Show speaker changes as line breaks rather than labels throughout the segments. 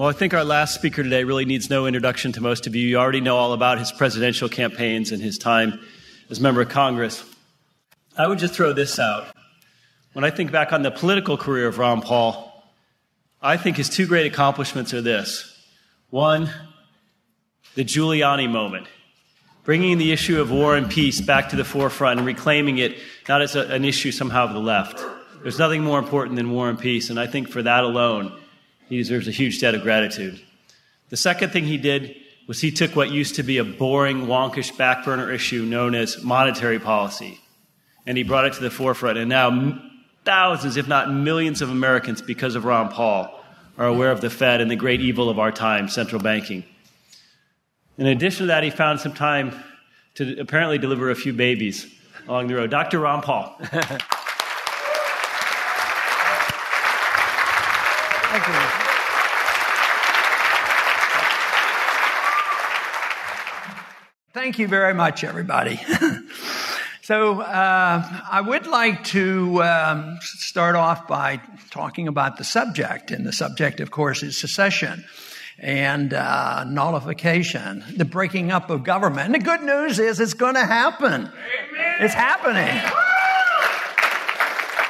Well, I think our last speaker today really needs no introduction to most of you. You already know all about his presidential campaigns and his time as member of Congress. I would just throw this out. When I think back on the political career of Ron Paul, I think his two great accomplishments are this. One, the Julia Anya moment, bringing the issue of war and peace back to the forefront and reclaiming it not as an issue somehow of the left. There's nothing more important than war and peace, and I think for that alone, he deserves a huge debt of gratitude. The second thing he did was he took what used to be a boring, wonkish back burner issue known as monetary policy, and he brought it to the forefront. And now thousands, if not millions of Americans, because of Ron Paul, are aware of the Fed and the great evil of our time, central banking. In addition to that, he found some time to apparently deliver a few babies along the road. Dr. Ron Paul.
Thank you. Thank you very much, everybody. So I would like to start off by talking about the subject. And the subject, of course, is secession and nullification, the breaking up of government. And the good news is it's going to happen. Amen. It's happening.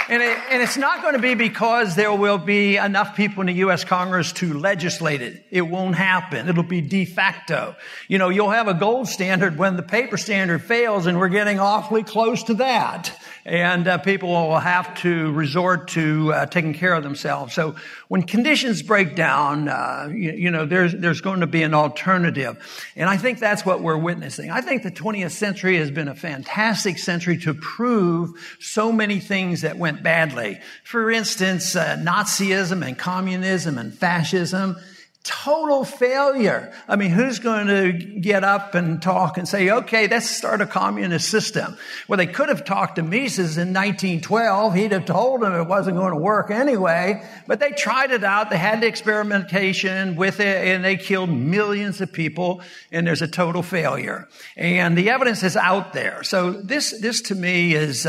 And it's not going to be because there will be enough people in the U.S. Congress to legislate it. It won't happen. It'll be de facto. You know, you'll have a gold standard when the paper standard fails, and we're getting awfully close to that. And people will have to resort to taking care of themselves. So when conditions break down, there's going to be an alternative. And I think that's what we're witnessing. I think the 20th century has been a fantastic century to prove so many things that went badly. For instance, Nazism and communism and fascism. Total failure. I mean, who's going to get up and talk and say, okay, let's start a communist system? Well, they could have talked to Mises in 1912. He'd have told them it wasn't going to work anyway. But they tried it out. They had the experimentation with it, and they killed millions of people, and there's a total failure. And the evidence is out there. So this to me is,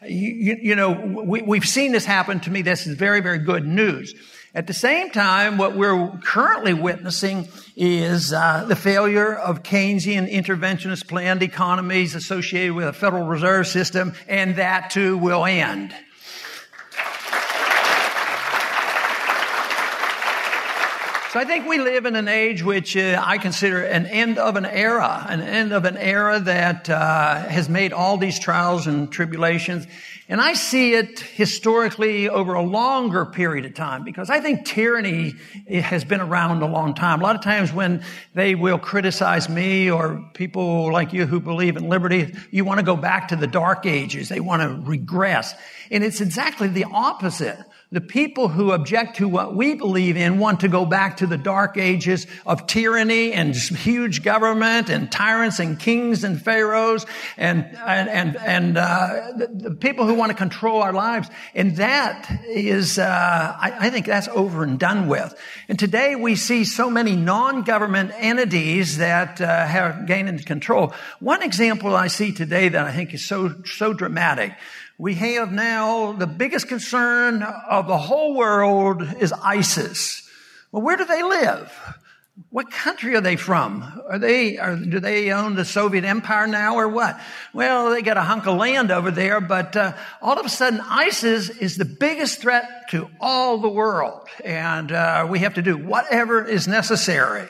we've seen this happen. To me, this is very, very good news. At the same time, what we're currently witnessing is the failure of Keynesian interventionist planned economies associated with a Federal Reserve System, and that too will end. So I think we live in an age which I consider an end of an era that has made all these trials and tribulations. And I see it historically over a longer period of time, because I think tyranny has been around a long time. A lot of times when they will criticize me or people like you who believe in liberty, you want to go back to the dark ages. They want to regress. And it's exactly the opposite. The people who object to what we believe in want to go back to the dark ages of tyranny and huge government and tyrants and kings and pharaohs and the people who want to control our lives. And that is, I think that's over and done with. And today we see so many non-government entities that have gained control. One example I see today that I think is so dramatic. We have now the biggest concern of the whole world is ISIS. Well, where do they live? What country are they from? Do they own the Soviet Empire now or what? Well, they got a hunk of land over there, but all of a sudden ISIS is the biggest threat to all the world. And we have to do whatever is necessary.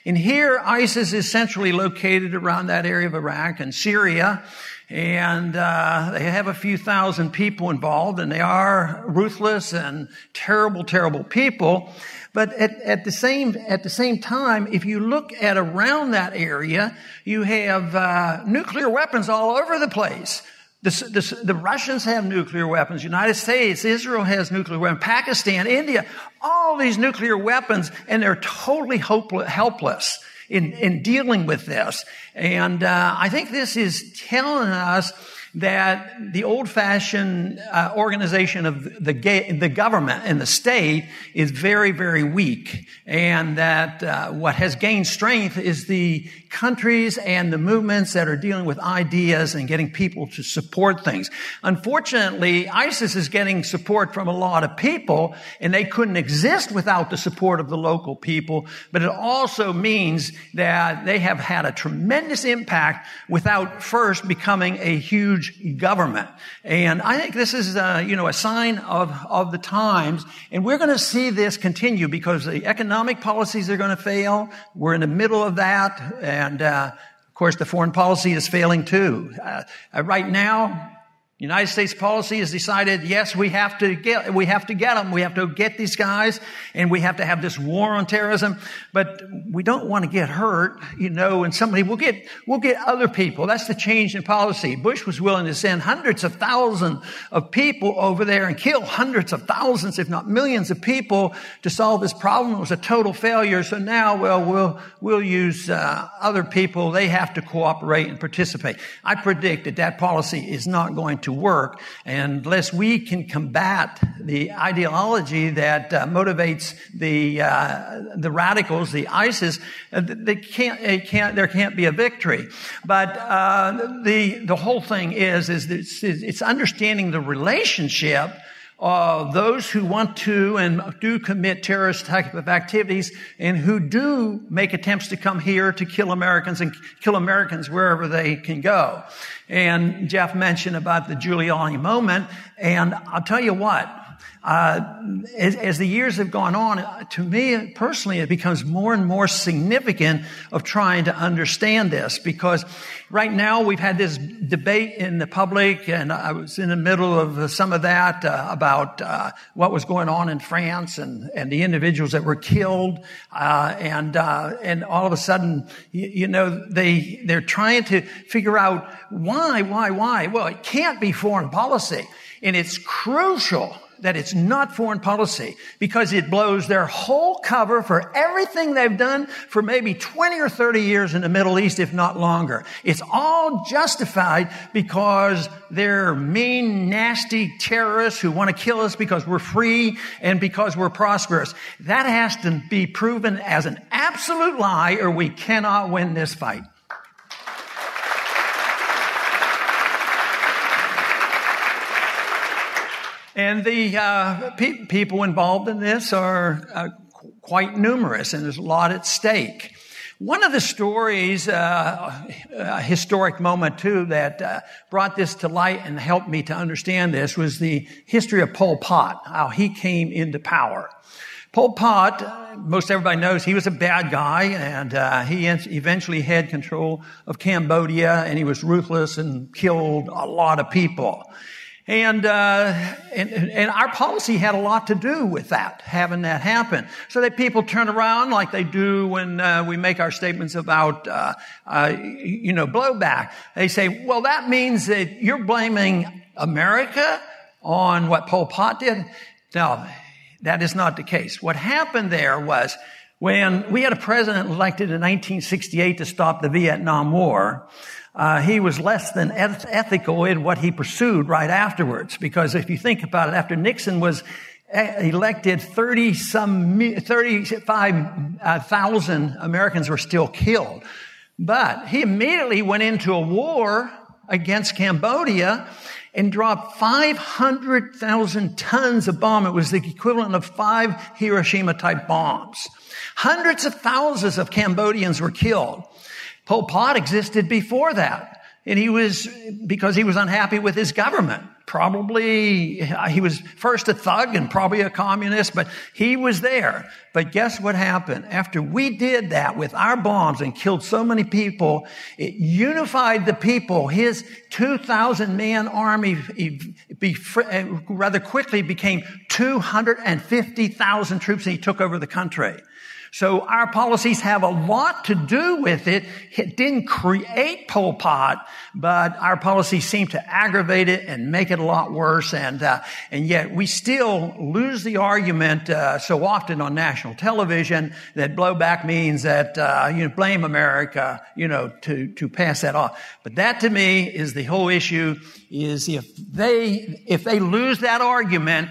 And here ISIS is centrally located around that area of Iraq and Syria. And they have a few thousand people involved, and they are ruthless and terrible, terrible people. But at the same time, if you look at around that area, you have nuclear weapons all over the place. The Russians have nuclear weapons. United States, Israel has nuclear weapons. Pakistan, India, all these nuclear weapons, and they're totally helpless in dealing with this. And I think this is telling us that the old-fashioned organization of the government and the state is very, very weak, and that what has gained strength is the countries and the movements that are dealing with ideas and getting people to support things. Unfortunately, ISIS is getting support from a lot of people, and they couldn't exist without the support of the local people, but it also means that they have had a tremendous impact without first becoming a huge government. And I think this is, a sign of the times, and we're going to see this continue because the economic policies are going to fail. We're in the middle of that, and of course, the foreign policy is failing too. Right now, the United States policy has decided, yes, we have to get them. We have to get these guys, and we have to have this war on terrorism. But we don't want to get hurt, and somebody we'll get other people. That's the change in policy. Bush was willing to send hundreds of thousands of people over there and kill hundreds of thousands, if not millions of people to solve this problem. It was a total failure. So now, we'll use other people. They have to cooperate and participate. I predict that policy is not going to work unless we can combat the ideology that motivates the radicals, the ISIS. There can't be a victory. But the whole thing is it's understanding the relationship of those who want to and do commit terrorist type of activities and who do make attempts to come here to kill Americans and kill Americans wherever they can go. And Jeff mentioned about the Julia Anya moment, and I'll tell you what, as the years have gone on, to me personally, it becomes more and more significant of trying to understand this, because right now we've had this debate in the public, and I was in the middle of some of that about what was going on in France and the individuals that were killed, and all of a sudden, they're trying to figure out why. Well, it can't be foreign policy, and it's crucial that it's not foreign policy, because it blows their whole cover for everything they've done for maybe 20 or 30 years in the Middle East, if not longer. It's all justified because they're mean, nasty terrorists who want to kill us because we're free and because we're prosperous. That has to be proven as an absolute lie, or we cannot win this fight. And the people involved in this are quite numerous, and there's a lot at stake. One of the stories, a historic moment too, that brought this to light and helped me to understand this was the history of Pol Pot, how he came into power. Pol Pot, most everybody knows, he was a bad guy, and he eventually had control of Cambodia, and he was ruthless and killed a lot of people. And our policy had a lot to do with that, having that happen. So that people turn around like they do when we make our statements about, blowback. They say, well, that means that you're blaming America on what Pol Pot did. No, that is not the case. What happened there was when we had a president elected in 1968 to stop the Vietnam War, he was less than ethical in what he pursued right afterwards. Because if you think about it, after Nixon was elected, 35,000 Americans were still killed. But he immediately went into a war against Cambodia and dropped 500,000 tons of bomb. It was the equivalent of 5 Hiroshima-type bombs. Hundreds of thousands of Cambodians were killed. Pol Pot existed before that, and because he was unhappy with his government. Probably, he was first a thug and probably a communist, but he was there. But guess what happened? After we did that with our bombs and killed so many people, it unified the people. His 2,000-man army rather quickly became 250,000 troops, and he took over the country. So our policies have a lot to do with it. It didn't create Pol Pot, but our policies seem to aggravate it and make it a lot worse. And yet we still lose the argument so often on national television that blowback means that blame America, to pass that off. But that to me is the whole issue. Is if they lose that argument,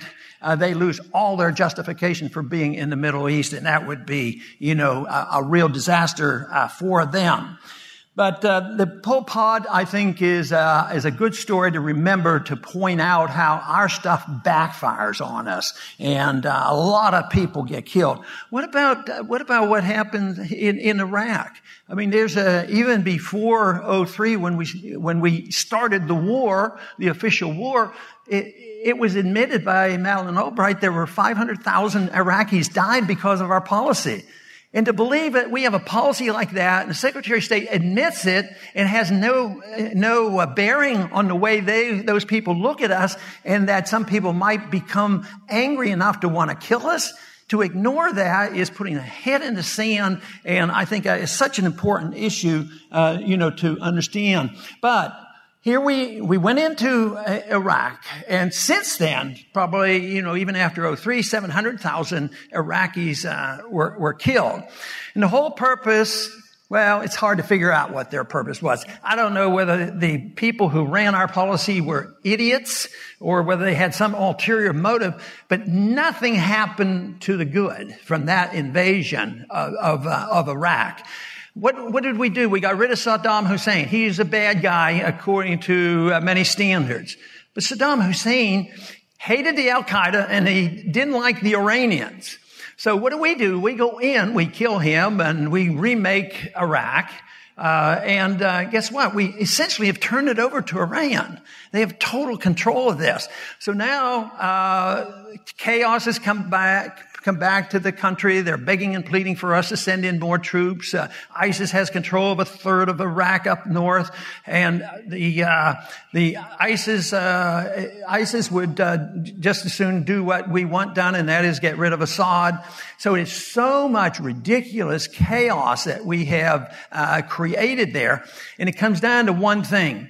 they lose all their justification for being in the Middle East, and that would be, a real disaster for them. But the Pol Pot, I think, is a good story to remember, to point out how our stuff backfires on us, and a lot of people get killed. What about what happened in Iraq? I mean, there's even before 2003, when we started the war, the official war, it was admitted by Madeleine Albright there were 500,000 Iraqis died because of our policy. And to believe that we have a policy like that, and the Secretary of State admits it, and has no bearing on the way those people look at us, and that some people might become angry enough to want to kill us, to ignore that is putting a head in the sand, and I think it's such an important issue, to understand. But here we went into Iraq, and since then, probably, even after 2003, 700,000 Iraqis were killed. And the whole purpose, well, it's hard to figure out what their purpose was. I don't know whether the people who ran our policy were idiots or whether they had some ulterior motive, but nothing happened to the good from that invasion of Iraq. What did we do? We got rid of Saddam Hussein. He's a bad guy according to many standards. But Saddam Hussein hated the Al-Qaeda and he didn't like the Iranians. So what do? We go in, we kill him, and we remake Iraq. Guess what? We essentially have turned it over to Iran. They have total control of this. So now chaos has come back to the country. They're begging and pleading for us to send in more troops. ISIS has control of a third of Iraq up north, and the ISIS would just as soon do what we want done, and that is get rid of Assad. So it's so much ridiculous chaos that we have created there, and it comes down to one thing: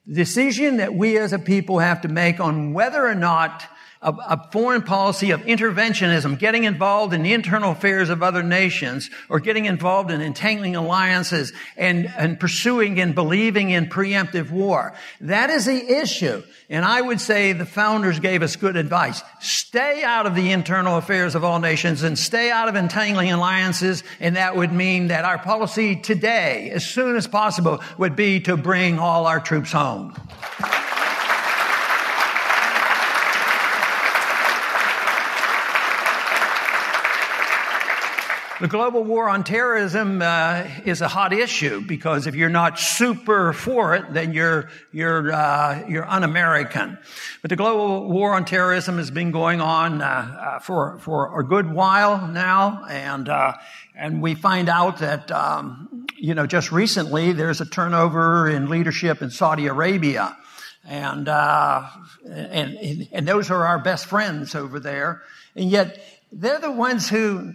the decision that we as a people have to make on whether or not a foreign policy of interventionism, getting involved in the internal affairs of other nations, or getting involved in entangling alliances and pursuing and believing in preemptive war. That is the issue. And I would say the founders gave us good advice. Stay out of the internal affairs of all nations and stay out of entangling alliances. And that would mean that our policy today, as soon as possible, would be to bring all our troops home. The global war on terrorism is a hot issue, because if you're not super for it, then you're un-American. But the global war on terrorism has been going on for a good while now, and we find out that just recently there's a turnover in leadership in Saudi Arabia, and those are our best friends over there, and yet they're the ones who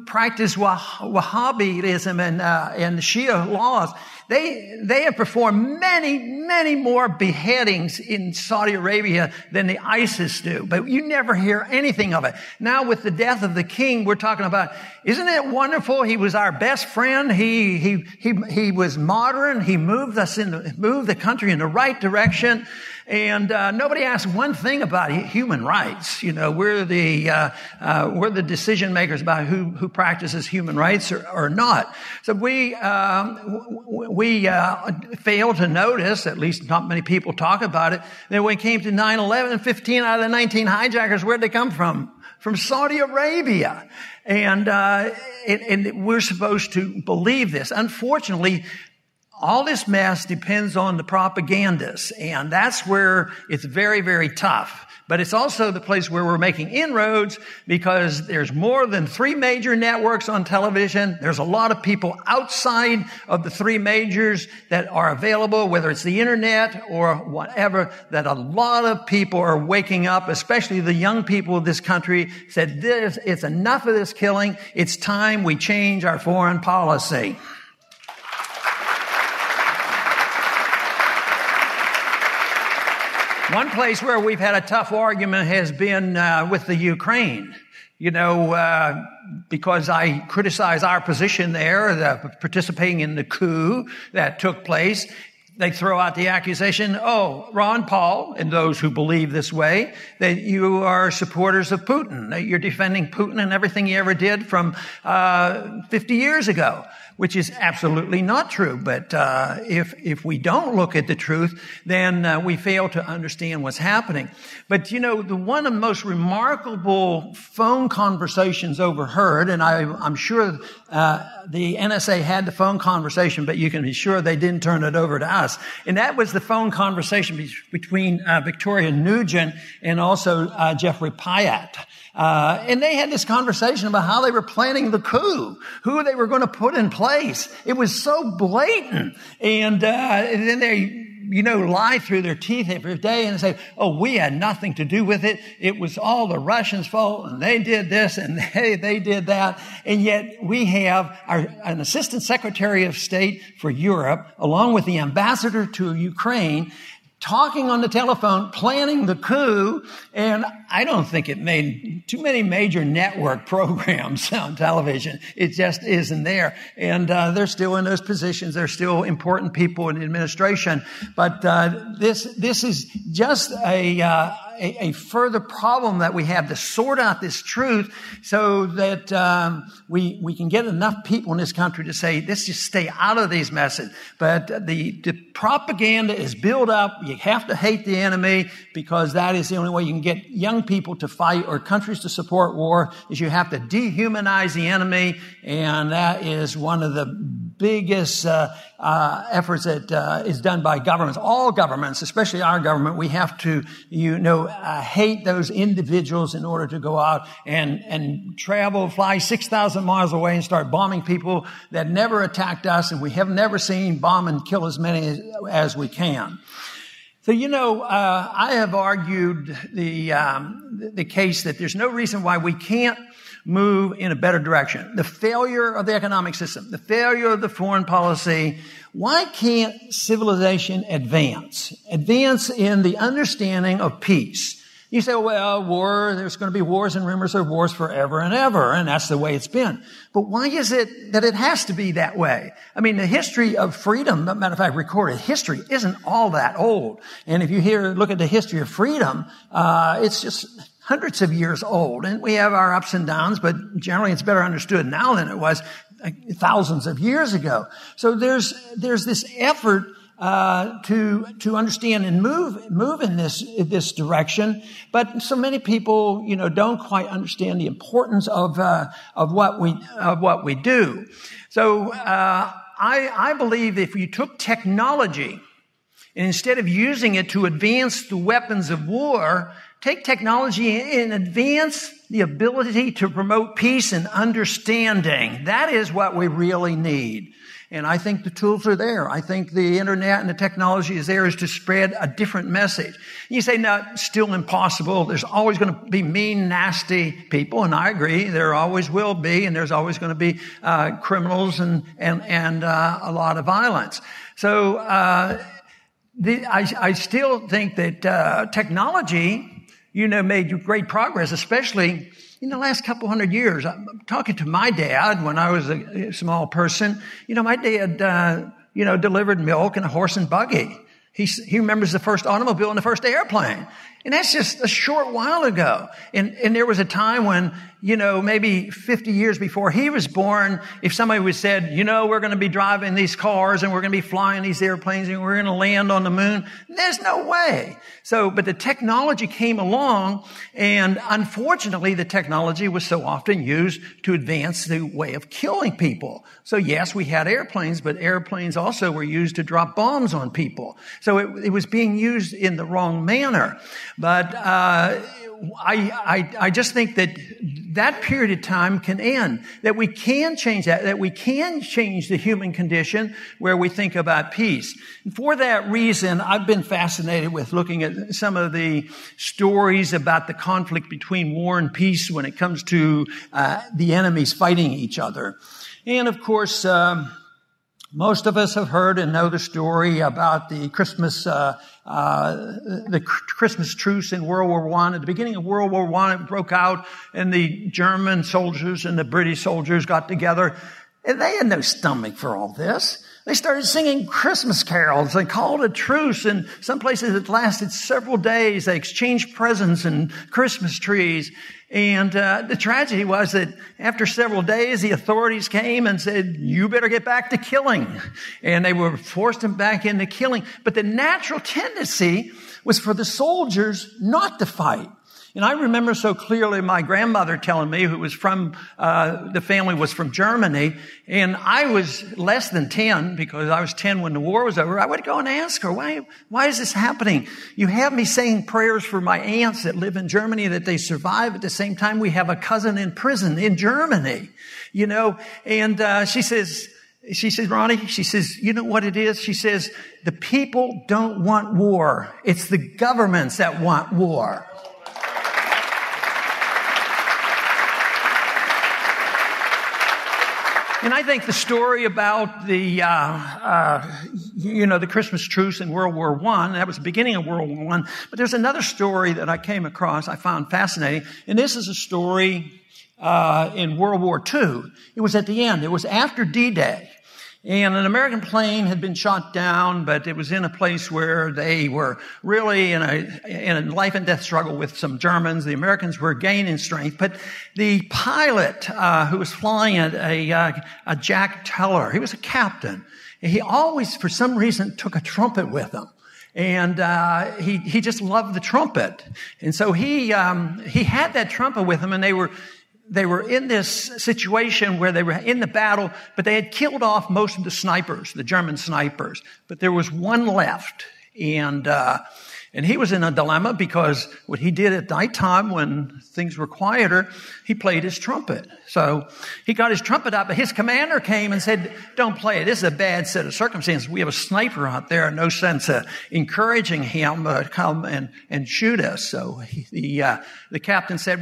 practice Wahhabism and the Shia laws. They have performed many more beheadings in Saudi Arabia than the ISIS do, but you never hear anything of it. Now with the death of the king, we're talking about, isn't it wonderful? He was our best friend. He was modern. He moved the country in the right direction. And nobody asked one thing about human rights. We're the decision makers about who practices human rights or not. So we fail to notice, at least not many people talk about it, that when it came to 9/11, 15 out of the 19 hijackers, where'd they come from? From Saudi Arabia. And we're supposed to believe this. Unfortunately, all this mess depends on the propagandists, and that's where it's very, very tough. But it's also the place where we're making inroads because there's more than 3 major networks on television. There's a lot of people outside of the 3 majors that are available, whether it's the internet or whatever, that a lot of people are waking up, especially the young people of this country, said, it's enough of this killing. It's time we change our foreign policy. One place where we've had a tough argument has been with the Ukraine. Because I criticize our position there, participating in the coup that took place. They throw out the accusation, Ron Paul, and those who believe this way, that you are supporters of Putin, that you're defending Putin and everything he ever did from 50 years ago, which is absolutely not true. But if we don't look at the truth, then we fail to understand what's happening. But, one of the most remarkable phone conversations overheard, and I'm sure the NSA had the phone conversation, but you can be sure they didn't turn it over to us. And that was the phone conversation between Victoria Nugent and also Jeffrey Pyatt. And they had this conversation about how they were planning the coup, who they were going to put in place. It was so blatant. And then they, lie through their teeth every day and say, we had nothing to do with it. It was all the Russians' fault, and they did this, and they did that. And yet we have an assistant secretary of state for Europe, along with the ambassador to Ukraine, talking on the telephone, planning the coup, and I don't think it made too many major network programs on television. It just isn't there. And they're still in those positions. They're still important people in the administration. But this is just a further problem that we have to sort out this truth so that we can get enough people in this country to say, let's just stay out of these messes. But the propaganda is built up. You have to hate the enemy because that is the only way you can get young people to fight or countries to support war, is you have to dehumanize the enemy. And that is one of the biggest efforts that is done by governments, all governments, especially our government. We have to, hate those individuals in order to go out and fly 6,000 miles away and start bombing people that never attacked us, and we have never seen bomb and kill as many as we can. So, I have argued the case that there's no reason why we can't move in a better direction. The failure of the economic system, the failure of the foreign policy. Why can't civilization advance? Advance in the understanding of peace. You say, there's going to be wars and rumors of wars forever and ever, and that's the way it's been. But why is it that it has to be that way? I mean, the history of freedom, matter of fact, recorded history, isn't all that old. And if you look at the history of freedom, it's just hundreds of years old. And we have our ups and downs, but generally it's better understood now than it was thousands of years ago. So there's this effort to understand and move in this direction, but so many people don't quite understand the importance of what we do. So I believe if you took technology and instead of using it to advance the weapons of war, take technology and advance the ability to promote peace and understanding. That is what we really need. And I think the tools are there. I think the internet and the technology is there to spread a different message. You say, no, still impossible. There's always going to be mean, nasty people. And I agree. There always will be. And there's always going to be criminals and a lot of violence. So I still think that technology, made great progress, especially in the last couple hundred years. I'm talking to my dad when I was a small person. My dad, delivered milk in a horse and buggy. He remembers the first automobile and the first airplane. And that's just a short while ago. And there was a time when, maybe 50 years before he was born, if somebody would said, we're going to be driving these cars and we're going to be flying these airplanes and we're going to land on the moon, there's no way. But the technology came along, and unfortunately the technology was so often used to advance the way of killing people. So yes, we had airplanes, but airplanes also were used to drop bombs on people. So it was being used in the wrong manner. But I just think that period of time can end, that we can change that we can change the human condition where we think about peace. And for that reason, I've been fascinated with looking at some of the stories about the conflict between war and peace when it comes to the enemies fighting each other. And of course, most of us have heard and know the story about the Christmas truce in World War I. At the beginning of World War I, it broke out, and the German soldiers and the British soldiers got together, and they had no stomach for all this. They started singing Christmas carols. They called a truce, and some places it lasted several days. They exchanged presents and Christmas trees. And the tragedy was that after several days, the authorities came and said, you better get back to killing. And they were forced them back into killing. But the natural tendency was for the soldiers not to fight. And I remember so clearly my grandmother telling me, who was from, the family was from Germany, and I was less than 10, because I was 10 when the war was over. I would go and ask her, why is this happening? You have me saying prayers for my aunts that live in Germany, that they survive. At the same time, we have a cousin in prison in Germany, and she says, Ronnie, she says, you know what it is? She says, the people don't want war. It's the governments that want war. And I think the story about the Christmas truce in World War I, that was the beginning of World War I. But there's another story that I came across, I found fascinating. And this is a story in World War II. It was at the end. It was after D-Day. And an American plane had been shot down, but it was in a place where they were really in a life and death struggle with some Germans. The Americans were gaining strength, but the pilot who was flying it, a Jack Teller, he was a captain. He always, for some reason, took a trumpet with him. And he just loved the trumpet. And so he had that trumpet with him, and they were in this situation where they were in the battle, but they had killed off most of the snipers, the German snipers. But there was one left. And he was in a dilemma, because what he did at nighttime when things were quieter, he played his trumpet. So he got his trumpet out, but his commander came and said, don't play it. This is a bad set of circumstances. We have a sniper out there, no sense of encouraging him to come and shoot us. So the captain said,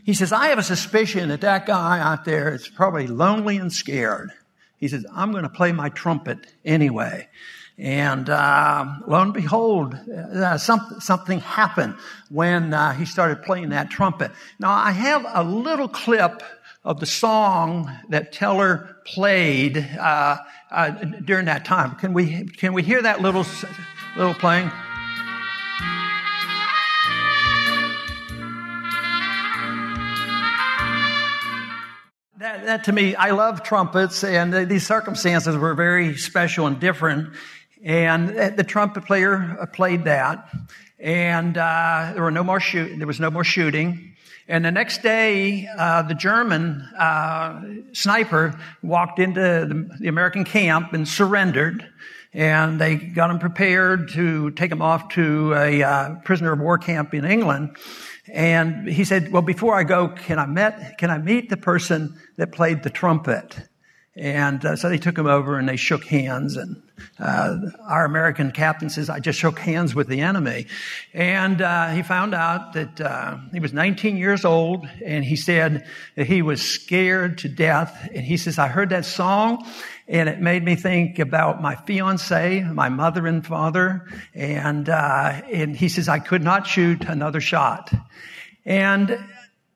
he says, I have a suspicion that guy out there is probably lonely and scared. He says, I'm going to play my trumpet anyway. And lo and behold, something happened when he started playing that trumpet. Now, I have a little clip of the song that Teller played during that time. Can we hear that little playing? That to me, I love trumpets, and these circumstances were very special and different. And the trumpet player played that, and there was no more shooting. And the next day, the German sniper walked into the American camp and surrendered. And they got him prepared to take him off to a prisoner of war camp in England. And he said, well, before I go, can I meet the person that played the trumpet? And so they took him over and they shook hands. And our American captain says, I just shook hands with the enemy. And he found out that he was 19 years old, and he said that he was scared to death. And he says, I heard that song, and it made me think about my fiance, my mother and father. And he says, I could not shoot another shot. And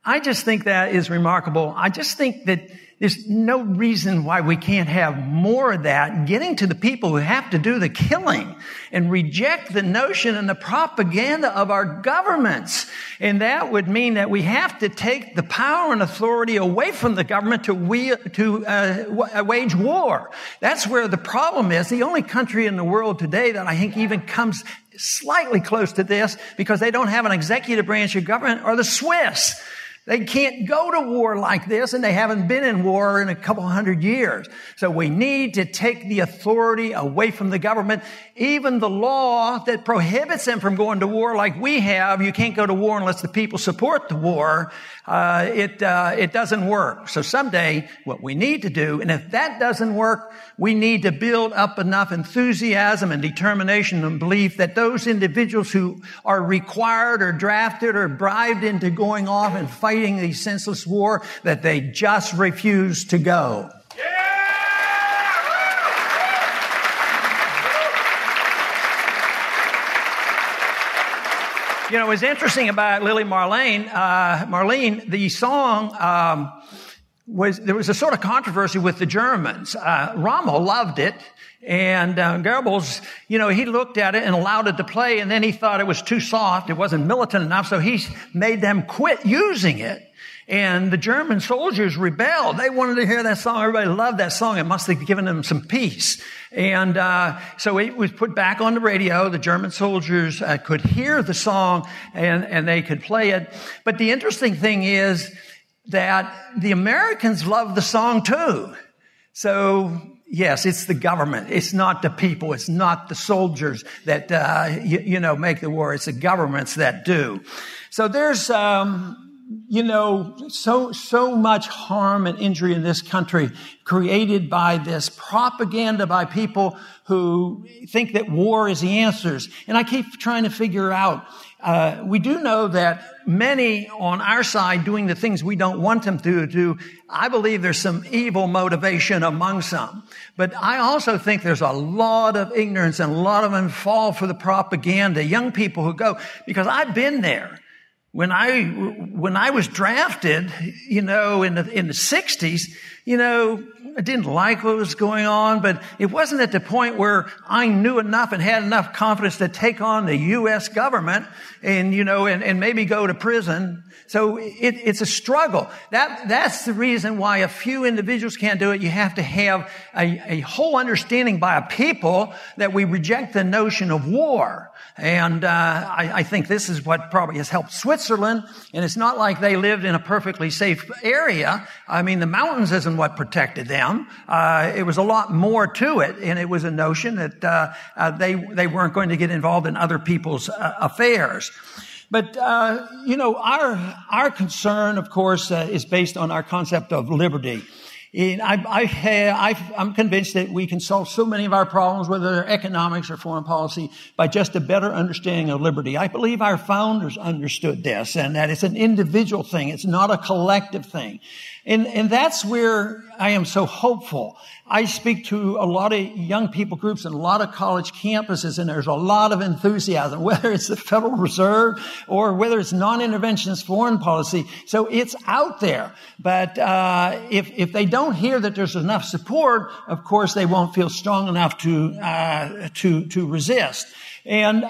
I just think that is remarkable. I just think that There's no reason why we can't have more of that, getting to the people who have to do the killing and reject the notion and the propaganda of our governments. And that would mean that we have to take the power and authority away from the government to wage war. That's where the problem is. The only country in the world today that I think even comes slightly close to this, because they don't have an executive branch of government, are the Swiss. They can't go to war like this, and they haven't been in war in a couple hundred years. So we need to take the authority away from the government. Even the law that prohibits them from going to war like we have, you can't go to war unless the people support the war, it doesn't work. So someday what we need to do, and if that doesn't work, we need to build up enough enthusiasm and determination and belief that those individuals who are required or drafted or bribed into going off and fighting the senseless war, that they just refuse to go. You know, what's interesting about Lili Marlene, the song, there was a sort of controversy with the Germans. Rommel loved it, and Goebbels, you know, he looked at it and allowed it to play, and then he thought it was too soft, it wasn't militant enough, so he made them quit using it. And the German soldiers rebelled. They wanted to hear that song. Everybody loved that song. It must have given them some peace. And so it was put back on the radio. The German soldiers could hear the song, and they could play it. But the interesting thing is that the Americans love the song too. So yes, it's the government. It's not the people. It's not the soldiers that make the war. It's the governments that do. So there's so much harm and injury in this country created by this propaganda by people who think that war is the answers. And I keep trying to figure out, we do know that many on our side doing the things we don't want them to do, I believe there's some evil motivation among some. But I also think there's a lot of ignorance and a lot of them fall for the propaganda. Young people who go, because I've been there. When I was drafted, in the 60s, I didn't like what was going on, but it wasn't at the point where I knew enough and had enough confidence to take on the U.S. government and maybe go to prison. So it's a struggle. That's the reason why a few individuals can't do it. You have to have a whole understanding by a people that we reject the notion of war. And I think this is what probably has helped Switzerland. And it's not like they lived in a perfectly safe area. I mean, the mountains isn't what protected them. It was a lot more to it. And it was a notion that they weren't going to get involved in other people's affairs. But, our concern, of course, is based on our concept of liberty. And I'm convinced that we can solve so many of our problems, whether they're economics or foreign policy, by just a better understanding of liberty. I believe our founders understood this, and that it's an individual thing. It's not a collective thing. And that's where I am so hopeful. I speak to a lot of young people groups and a lot of college campuses, and there's a lot of enthusiasm, whether it's the Federal Reserve or whether it's non-interventionist foreign policy. So it's out there. But if they don't hear that there's enough support, of course they won't feel strong enough to resist. And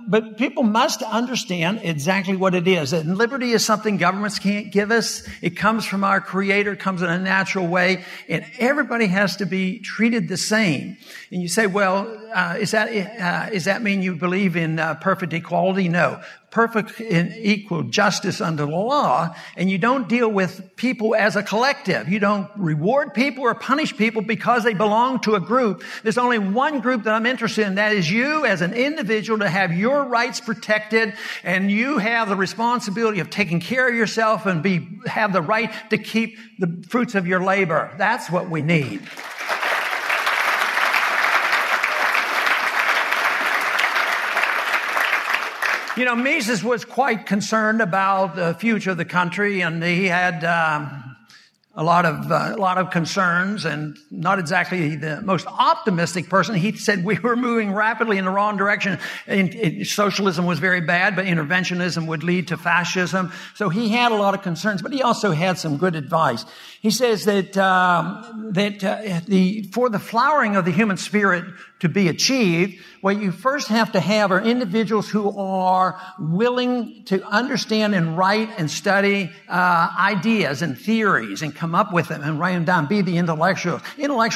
but people must understand exactly what it is. And liberty is something governments can't give us. It comes from our Creator. It comes in a natural way. And everybody has to be treated the same. And you say, well, does that mean you believe in perfect equality? No. Perfect and equal justice under the law, and you don't deal with people as a collective. You don't reward people or punish people because they belong to a group. There's only one group that I'm interested in, that is you as an individual, to have your rights protected, and you have the responsibility of taking care of yourself and have the right to keep the fruits of your labor. That's what we need. Mises was quite concerned about the future of the country, and he had a lot of concerns, and not exactly the most optimistic person. He said we were moving rapidly in the wrong direction. Socialism was very bad, but interventionism would lead to fascism. So he had a lot of concerns, but he also had some good advice. He says that for the flowering of the human spirit to be achieved, what you first have to have are individuals who are willing to understand and write and study ideas and theories and come up with them and write them down. Be the intellectual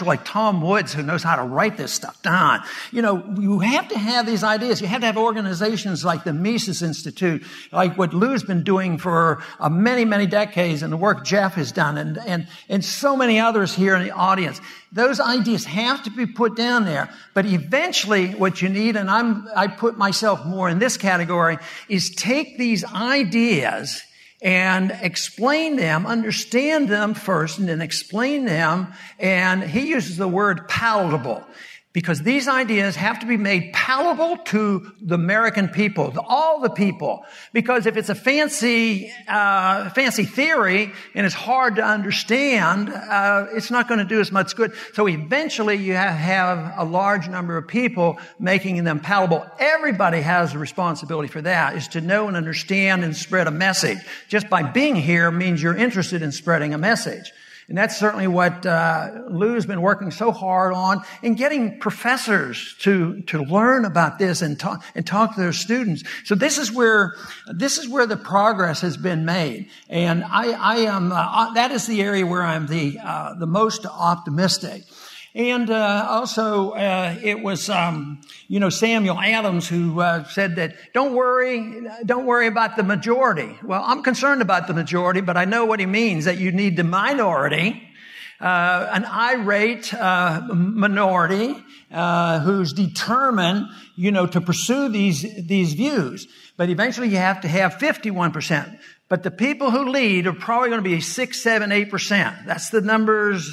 like Tom Woods, who knows how to write this stuff down. You have to have these ideas. You have to have organizations like the Mises Institute, like what Lou's been doing for many, many decades, and the work Jeff has done, and so many others here in the audience. Those ideas have to be put down there. But eventually what you need, and I put myself more in this category, is take these ideas and explain them, understand them first, and then explain them. And he uses the word palatable, because these ideas have to be made palatable to the American people, to all the people. Because if it's a fancy theory and it's hard to understand, it's not going to do as much good. So eventually you have a large number of people making them palatable. Everybody has a responsibility for that, is to know and understand and spread a message. Just by being here means you're interested in spreading a message. And that's certainly what Lou's been working so hard on, and getting professors to learn about this and talk to their students. So this is where the progress has been made, and I am that is the area where I'm the most optimistic. And also, it was Samuel Adams who said that don't worry about the majority. Well, I'm concerned about the majority, but I know what he means, that you need the minority, an irate minority who's determined, to pursue these views. But eventually, you have to have 51%. But the people who lead are probably going to be 6, 7, 8%. That's the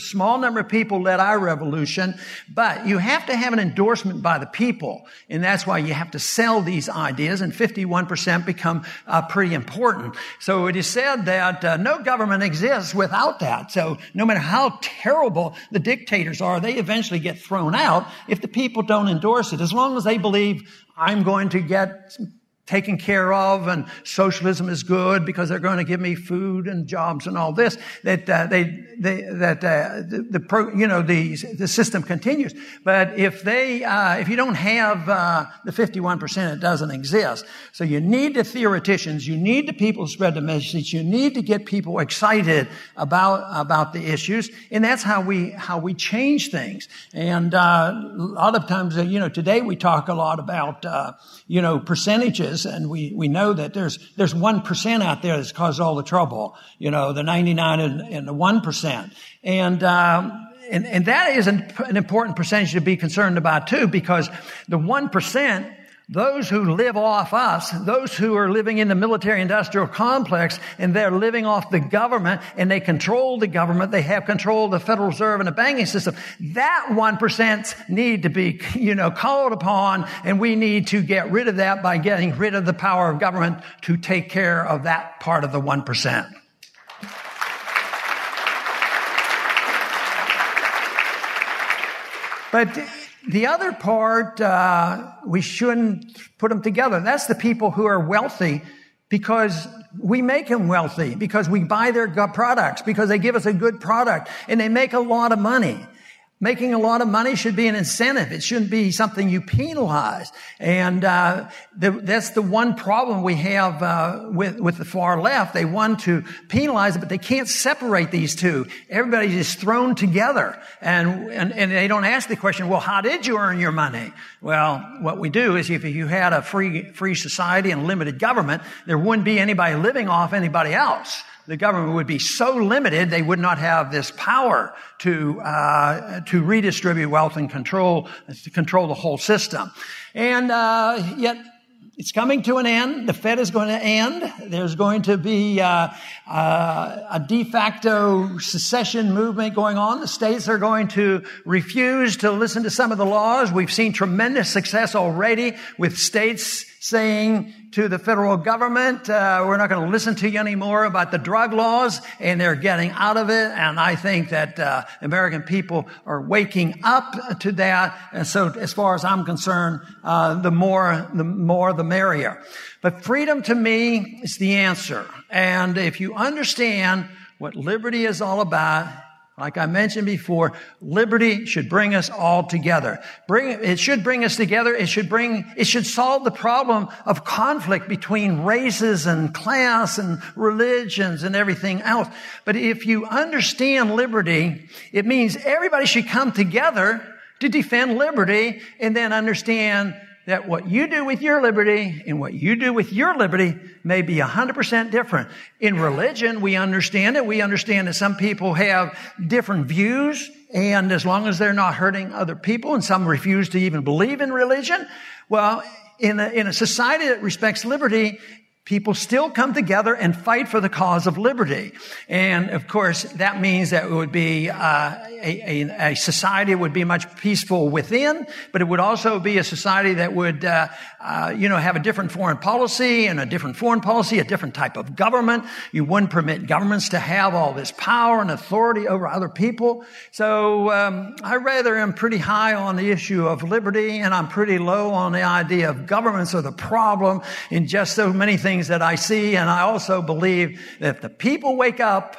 small number of people led our revolution. But you have to have an endorsement by the people. And that's why you have to sell these ideas, and 51% become pretty important. So it is said that no government exists without that. So no matter how terrible the dictators are, they eventually get thrown out if the people don't endorse it. As long as they believe I'm going to get taken care of, and socialism is good because they're going to give me food and jobs and all this, the system continues. But if you don't have the 51%, it doesn't exist. So you need the theoreticians, you need the people who spread the message, you need to get people excited about the issues, and that's how we change things. And a lot of times, today we talk a lot about percentages. And we know that there's 1% out there that's caused all the trouble, the 99 and the 1%. And that is an important percentage to be concerned about too, because the 1%, those who live off us, those who are living in the military-industrial complex, and they're living off the government, and they control the government, they have control of the Federal Reserve and the banking system, that 1% need to be, called upon, and we need to get rid of that by getting rid of the power of government to take care of that part of the 1%. But the other part, we shouldn't put them together. That's the people who are wealthy, because we make them wealthy, because we buy their products, because they give us a good product, and they make a lot of money. Making a lot of money should be an incentive. It shouldn't be something you penalize. And that's the one problem we have with the far left. They want to penalize it, but they can't separate these two. Everybody's just thrown together. And they don't ask the question, well, how did you earn your money? Well, what we do is, if you had a free society and limited government, there wouldn't be anybody living off anybody else. The government would be so limited, they would not have this power to redistribute wealth and control the whole system. And yet it's coming to an end. The Fed is going to end. There's going to be a de facto secession movement going on. The states are going to refuse to listen to some of the laws. We've seen tremendous success already with states saying to the federal government, we're not going to listen to you anymore about the drug laws, and they're getting out of it. And I think that American people are waking up to that. And so as far as I'm concerned, the more the merrier. But freedom to me is the answer. And if you understand what liberty is all about, like I mentioned before, liberty should bring us all together. It should bring us together. It should solve the problem of conflict between races and class and religions and everything else. But if you understand liberty, it means everybody should come together to defend liberty, and then understand that what you do with your liberty and what you do with your liberty may be 100% different. In religion, we understand it. We understand that some people have different views, and as long as they're not hurting other people, and some refuse to even believe in religion, well, in a society that respects liberty, people still come together and fight for the cause of liberty. And of course, that means that it would be a society that would be much peaceful within, but it would also be a society that would, have a different foreign policy and a different foreign policy, a different type of government. You wouldn't permit governments to have all this power and authority over other people. So I rather am pretty high on the issue of liberty, and I'm pretty low on the idea of governments are the problem in just so many things that I see. And I also believe that if the people wake up,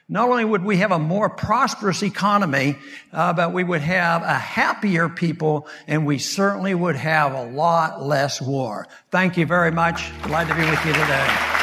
not only would we have a more prosperous economy, but we would have a happier people, and we certainly would have a lot less war. Thank you very much. Glad to be with you today.